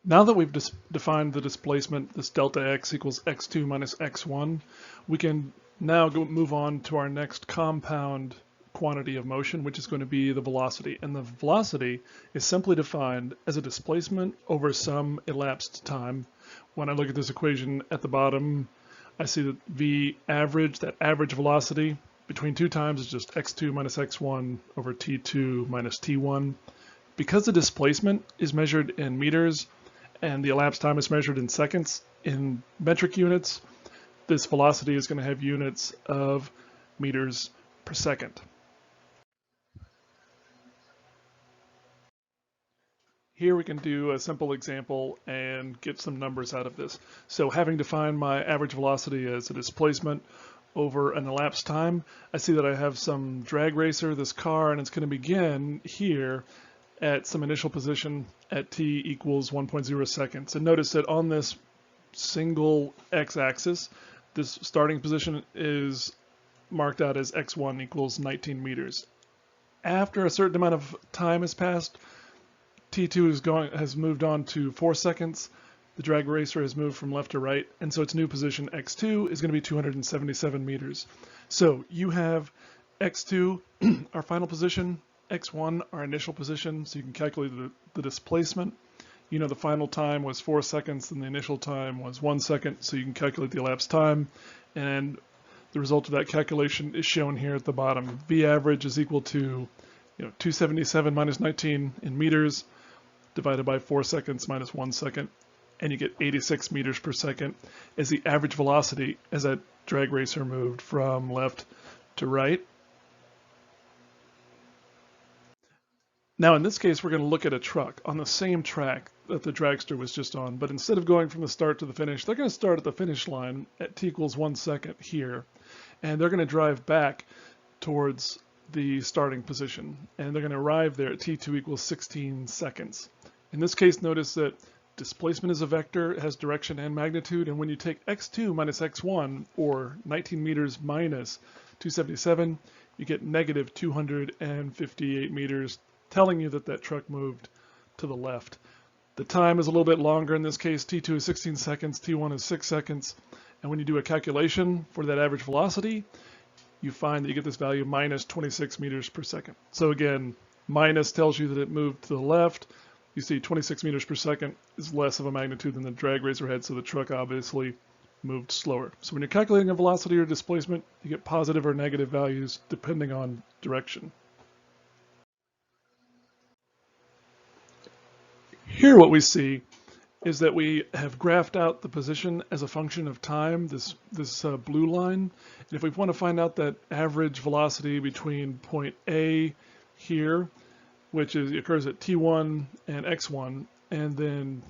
Now that we've defined the displacement, this delta x equals x2 minus x1, we can now move on to our next compound quantity of motion, which is going to be the velocity. And the velocity is simply defined as a displacement over some elapsed time. When I look at this equation at the bottom, I see that v average, that average velocity between two times, is just x2 minus x1 over t2 minus t1. Because the displacement is measured in meters and the elapsed time is measured in seconds in metric units, this velocity is going to have units of meters per second. Here we can do a simple example and get some numbers out of this. So having defined my average velocity as a displacement over an elapsed time, I see that I have some drag racer, this car, and it's going to begin here at some initial position at t equals 1.0 seconds. And notice that on this single x-axis, this starting position is marked out as x1 equals 19 meters. After a certain amount of time has passed, T2 has moved on to 4 seconds. The drag racer has moved from left to right, and so its new position x2 is going to be 277 meters. So you have x2, our final position, x1, our initial position, so you can calculate the displacement. You know the final time was 4 seconds and the initial time was 1 second, so you can calculate the elapsed time, and the result of that calculation is shown here at the bottom. V average is equal to 277 minus 19 in meters divided by 4 seconds minus 1 second, and you get 86 meters per second as the average velocity as that drag racer moved from left to right. Now in this case, we're going to look at a truck on the same track that the dragster was just on, but instead of going from the start to the finish, they're going to start at the finish line at t equals 1 second here, and they're going to drive back towards the starting position, and they're going to arrive there at t2 equals 16 seconds. In this case, notice that displacement is a vector, it has direction and magnitude, and when you take x2 minus x1, or 19 meters minus 277, you get negative 258 meters, telling you that that truck moved to the left. The time is a little bit longer in this case. T2 is 16 seconds, T1 is 6 seconds, and when you do a calculation for that average velocity, you find that you get this value minus 26 meters per second. So again, minus tells you that it moved to the left. You see 26 meters per second is less of a magnitude than the drag racer had, so the truck obviously moved slower. So when you're calculating a velocity or displacement, you get positive or negative values depending on direction. Here what we see is that we have graphed out the position as a function of time, this blue line. And if we want to find out that average velocity between point A here, which occurs at t1 and x1, and then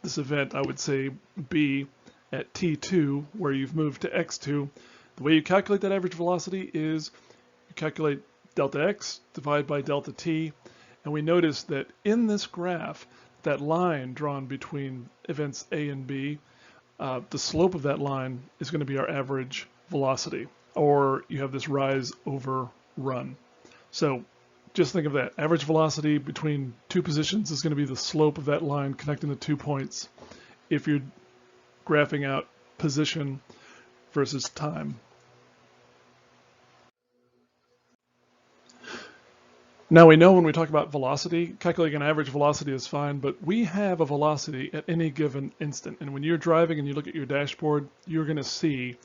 this event, I would say B at t2, where you've moved to x2, the way you calculate that average velocity is you calculate delta x divided by delta t, and we notice that in this graph, that line drawn between events A and B, the slope of that line is going to be our average velocity, or you have this rise over run. So just think of that. Average velocity between two positions is going to be the slope of that line connecting the 2 points if you're graphing out position versus time. Now we know when we talk about velocity, calculating an average velocity is fine, but we have a velocity at any given instant. And when you're driving and you look at your dashboard, you're going to see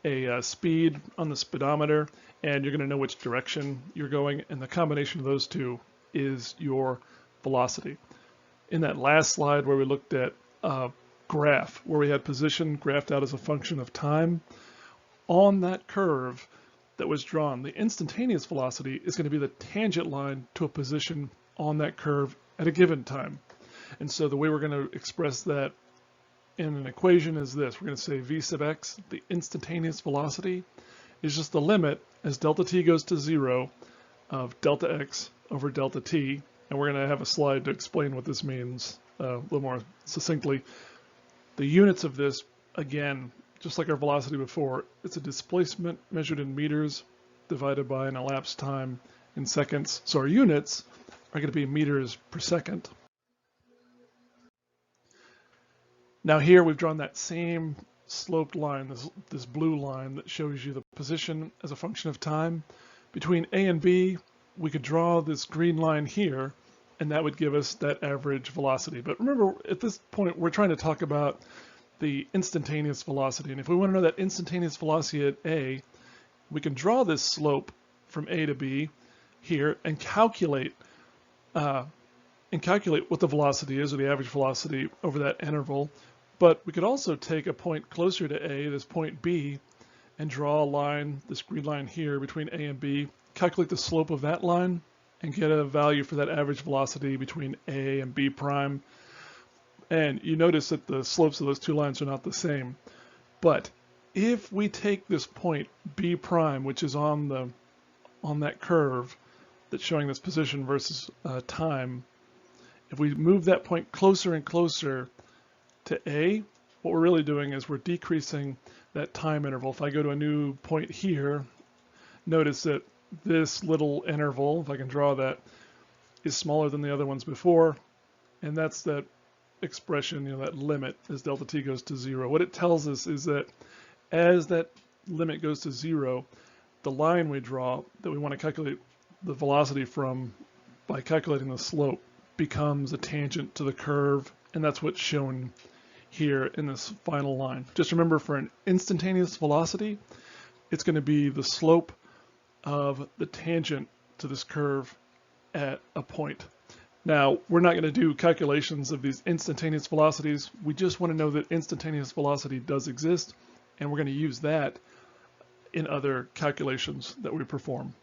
a speed on the speedometer, and you're going to know which direction you're going, and the combination of those two is your velocity. In that last slide where we looked at a graph, where we had position graphed out as a function of time, on that curve that was drawn, the instantaneous velocity is going to be the tangent line to a position on that curve at a given time. And so the way we're going to express that in an equation is this. We're going to say v sub x, the instantaneous velocity, is just the limit as delta t goes to 0 of delta x over delta t. And we're going to have a slide to explain what this means a little more succinctly. The units of this, again, just like our velocity before, it's a displacement measured in meters divided by an elapsed time in seconds. So our units are going to be meters per second. Now here we've drawn that same sloped line, this blue line that shows you the position as a function of time. Between A and B, we could draw this green line here, and that would give us that average velocity. But remember, at this point, we're trying to talk about the instantaneous velocity. And if we want to know that instantaneous velocity at A, we can draw this slope from A to B here and calculate what the velocity is, or the average velocity over that interval. But we could also take a point closer to A, this point B, and draw a line, this green line here between A and B, calculate the slope of that line, and get a value for that average velocity between A and B prime. And you notice that the slopes of those two lines are not the same. But if we take this point B prime, which is on that curve that's showing this position versus time, if we move that point closer and closer to A, what we're really doing is we're decreasing that time interval. If I go to a new point here, notice that this little interval, if I can draw that, is smaller than the other ones before, and that's that expression, that limit as delta t goes to 0. What it tells us is that as that limit goes to 0, the line we draw that we want to calculate the velocity from by calculating the slope becomes a tangent to the curve, and that's what's shown here in this final line. Just remember, for an instantaneous velocity, it's going to be the slope of the tangent to this curve at a point. Now, we're not going to do calculations of these instantaneous velocities. We just want to know that instantaneous velocity does exist, and we're going to use that in other calculations that we perform.